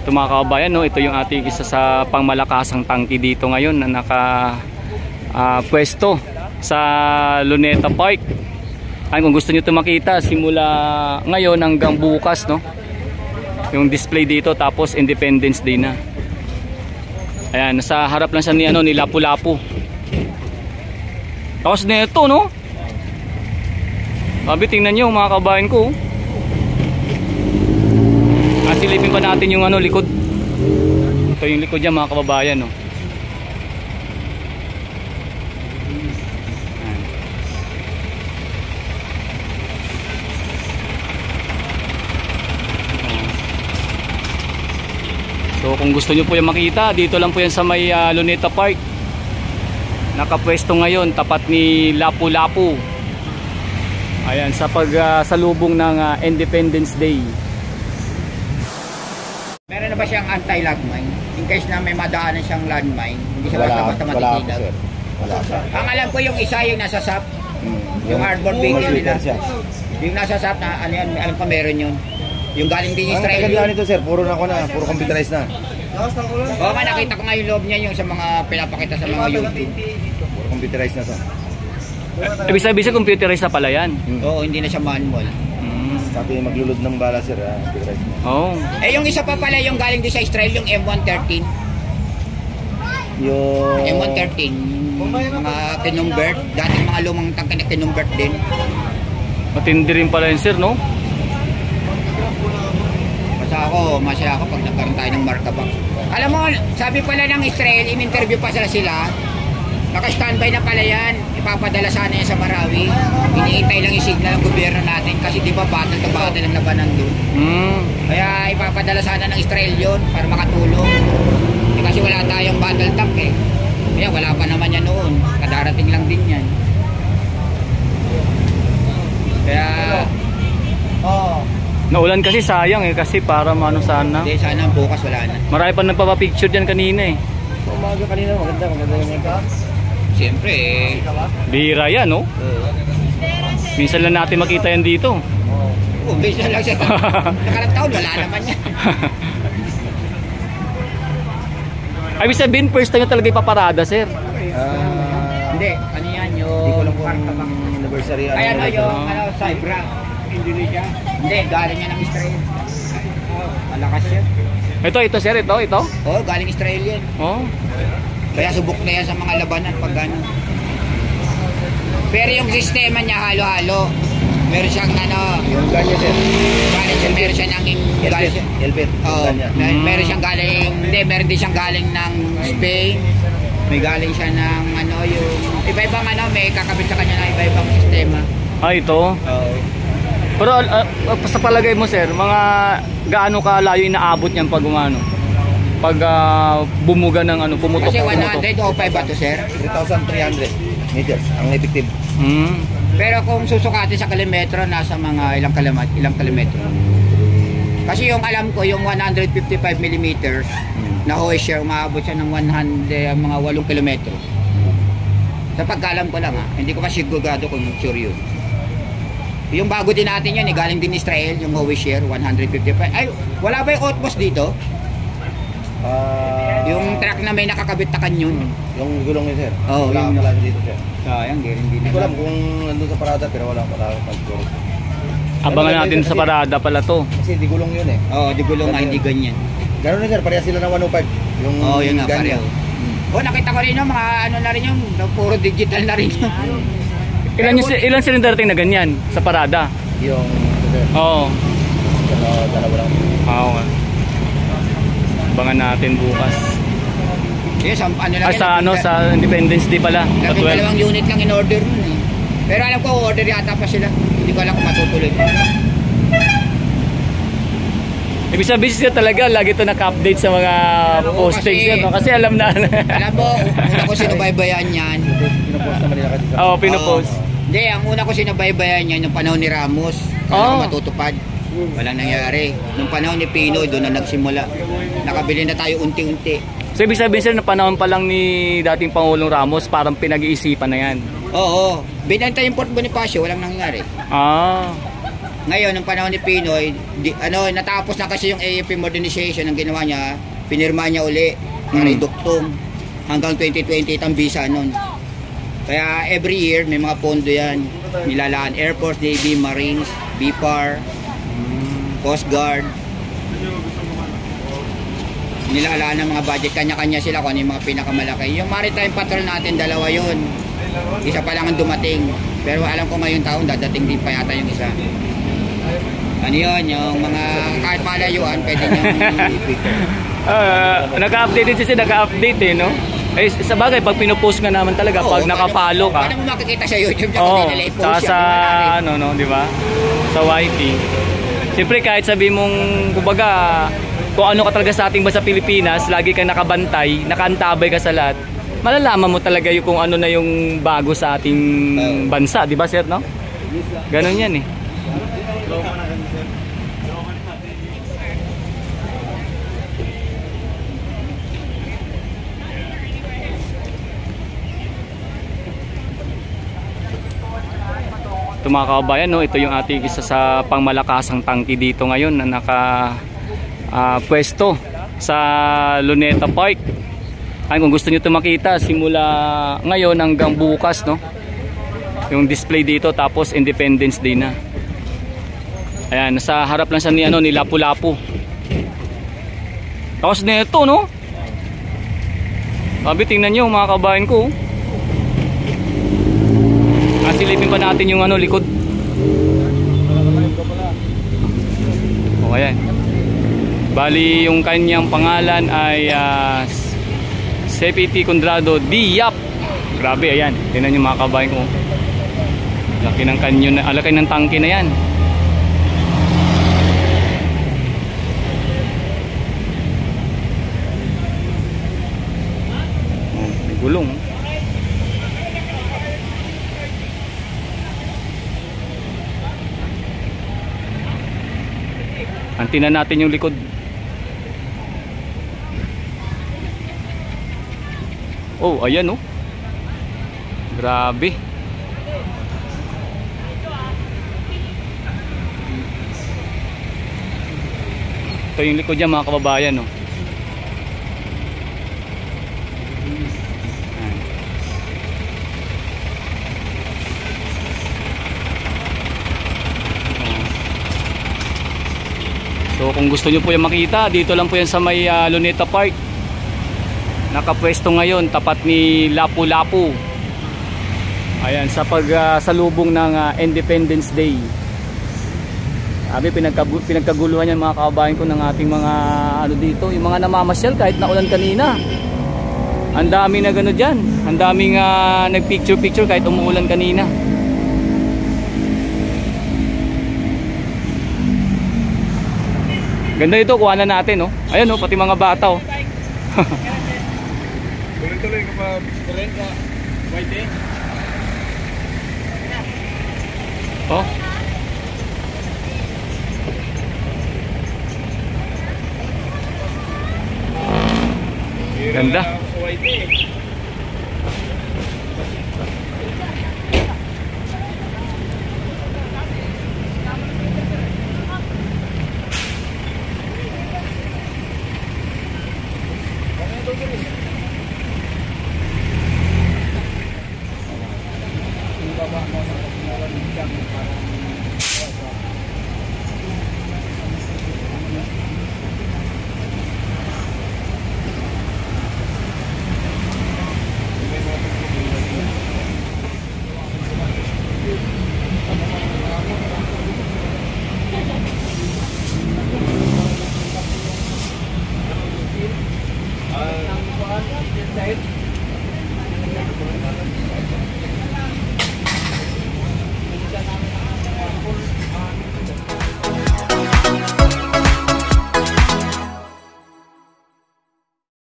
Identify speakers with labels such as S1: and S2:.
S1: Ito mga kababayan, no, ito yung ating isa sa pangmalakasang tangke dito ngayon na pwesto sa Luneta Park. Ay, kung gusto niyo ito makita, simula ngayon hanggang bukas, no, yung display dito, tapos Independence Day na. Ayan, nasa harap lang siya ni Lapu-Lapu. Tapos nito, no, sabi, tingnan nyo mga kababayan ko. Silipin pa natin yung likod. Ito yung likod niya mga kababayan, no. So kung gusto nyo po yung makita, dito lang po yan sa may Luneta Park. Nakapwesto ngayon tapat ni Lapu-Lapu. Ayan, sa pagsalubong ng Independence Day.
S2: Meron na ba siyang anti-landmine? In case na may madaanan siyang landmine, hindi siya basta-basta matitinag.
S3: Wala.
S2: Ang alam ko yung isa yung nasa SAP, yung hardboard vehicle nila. Yung nasa SAP na ano yan, alam ko meron yun. Yung galing din Israel.
S3: Ang kaganda nito sir, puro computerized na.
S2: Oo nga, nakita ko nga yung loob niya, yung sa mga pinapakita sa mga YouTube.
S3: Puro computerized na to.
S1: Ibig sabihin computerized na pala yan.
S2: Oo, hindi na siya manual.
S3: Pati maglulod ng bala sir, computerized na.
S1: Oh.
S2: Yung isa pa pala yung galing din sa Israel, yung M113.
S3: Yung
S2: M113, mga kinumbert, dating mga lumang tangke na kinumbert din.
S1: Matindi rin pala yun sir, no?
S2: Masaya ako pag nagkaroon tayo ng markaback. Alam mo, sabi pala ng Israel, in-interview pa sila. Naka-standby na pala yan. Ipapadala sana yan sa Marawi. Iniintay lang yung signal ng gobyerno natin. Kasi di ba battle to battle ang labanan doon. Kaya ipapadala sana ng Israel yun para makatulong. Kasi wala tayong battle tank eh. Kaya wala pa naman yan noon. Kadarating lang din yan. Kaya...
S1: Naulan kasi sayang eh, kasi para maano sana.
S2: Hindi, sana bukas wala na.
S1: Marami pa nagpapapicture dyan kanina eh.
S3: umaga kanina, maganda yung ito.
S2: Siyempre eh.
S1: Bihira yan, no? Minsan lang natin makita yan dito.
S2: Oo, minsan lang siya. Nakarang taon, wala naman yan.
S1: Ay, ibig sabihin, first time nyo talaga ipaparada, sir?
S2: Hindi, ano yan yung...
S3: Hindi ko lang po ang anniversary.
S2: Ay, ano yung Cybra, Indonesia. Hindi, galing yan ng Israel. Malakas yan.
S1: Ito, sir, ito.
S2: Oo, galing Israel yan.
S1: Oh.
S2: Kaya subok na yan sa mga labanan pag gano'n. Pero yung sistema niya halo-halo. Meron siyang ano...
S3: Yung kanya, sir.
S2: Meron siya ng...
S3: Elbit.
S2: Oo, meron siyang galing... Hindi, meron din siyang galing ng Spain. May galing siya ng ano yung... Iba-ibang ano, may kakabit sa kanya ng iba-ibang sistema.
S1: Ah, ito?
S2: Oo.
S1: Pero sa palagay mo, sir, mga gaano kalayo inaabot niyan pag umano? Pag bumuga ng ano, pumutok.
S2: Kasi 100 o 5 ba to, sir?
S3: 3,300 meters ang effective.
S2: Pero kung susukatin sa kilometro, nasa mga ilang kilometro. Kasi yung alam ko, yung 155 mm na hosier, umaabot siya ng 100, mga 8 kilometro. Sa pagkalam ko lang hindi ko pa sigurado kung sure yun. Yung bago din natin yun, galing din Israel, yung hosier, 155. Ay, wala ba yung outpost dito? Yung truck na may nakakabit na kanyon.
S3: Yung gulong yun, sir.
S2: Oo,
S3: wala dito, sir.
S2: Sayang,
S3: hindi ko alam kung nandun sa parada, pero wala siguro.
S1: Abangan natin sa parada pala to.
S3: Kasi di gulong yun eh.
S2: Oo, di gulong hindi ganyan.
S3: Gano'n na, sir, pareha sila ng 105. Yung
S2: yun nga, pareho. Nakita ko rin yung mga ano na rin yung puro digital na rin yung.
S1: Ilan cylinder ting na ganyan sa parada?
S3: Yung, sir.
S1: Oo.
S3: Dalawa lang.
S1: Oo nga. Abangan natin bukas.
S2: Yes, ano lang
S1: sa Independence Day pala. Sa 12.
S2: Dalawang unit lang in order nun eh. Pero alam ko, order yata pa sila. Hindi ko alam kung matutuloy.
S1: Ibig sabihin siya talaga, lagi ito naka-update sa mga postings yan. Kasi alam na.
S2: Alam mo, una ko sinubaybayan yan.
S3: Pinopost naman nila kasi.
S1: Oo, pinopost.
S2: Hindi, ang una ko sinubaybayan yan, yung panahon ni Ramos. Kaya matutupad. Walang nangyari. Nung panahon ni Pinoy, doon na nagsimula. Nakabili na tayo unti-unti.
S1: So ibig sabihin sir, na panahon pa lang ni dating Pangulong Ramos, parang pinag-iisipan na yan.
S2: Oo. Binenta yung Port Bonifacio, walang nangyari. Ngayon, ng panahon ni Pinoy, natapos na kasi yung AFP modernization ang ginawa niya, pinirma niya uli, duktong, hanggang 2020 ang visa nun. Kaya every year, may mga pondo yan, nilalaan, Air Force, Navy, Marines, BPAR, Coast Guard, nilalaan ng mga budget, kanya-kanya sila kung ano yung mga pinakamalaki. Yung Maritime Patrol natin, dalawa yun. Isa pa lang ang dumating. Pero alam ko ngayong taon, dadating din pa yata yung isa. Ano yun, yung mga kahit malayuan, pwede nyo
S1: naka-update din siya, naka-update eh, no? Eh, sa bagay, pag pinupost nga naman talaga, pag nakapalo ka.
S2: Paano mo makikita sa YouTube niya
S1: Oo,
S2: kung nila i-post
S1: sa ano, no, di ba? Sa YT. Siyempre, kahit sabi mong, kumbaga, kung ano ka talaga sa ating bansa Pilipinas, lagi kang nakabantay, nakaantabay ka sa lahat, malalaman mo talaga yung kung ano na yung bago sa ating bansa, di ba, sir, no? Ganon yan eh. Ito mga kababayan, no, ito yung ating isa sa pangmalakasang tangke dito ngayon na naka pwesto sa Luneta Park. Ay, kung gusto niyo ito makita, simula ngayon hanggang bukas, no, yung display dito, tapos Independence Day na. Ayan, nasa harap lang siya ni, ni Lapu-Lapu. Tapos nito, no, sabi, tingnan nyo mga kababayan ko, silipin pa natin yung likod. O, ayan. Bali, yung kanyang pangalan ay CPT Condrado Diap. Grabe, ayan. Tingnan nyo mga kabayan ko. Laki ng kanyon, laki ng tangke na yan. May gulong. Tingnan natin yung likod. Oh, ayan oh. Grabe. Ito yung likod niya mga kababayan, no. So kung gusto nyo po yung makita, dito lang po yan sa may Luneta Park. Nakapwesto ngayon tapat ni Lapu-Lapu. Ayan, sa pagsalubong ng Independence Day. Sabi, pinagkaguluhan yan mga kababayan ko ng ating mga dito, yung mga namamasyal kahit naulan kanina. Ang dami na gano dyan. Ang daming nagpicture-picture kahit umuulan kanina. Ganda ito, kuha na natin, no? Ayan, no, pati mga bata, oh.
S3: Tuloy-tuloy ka pa, ka, white eh.
S1: Oh. Ganda.
S3: White eh.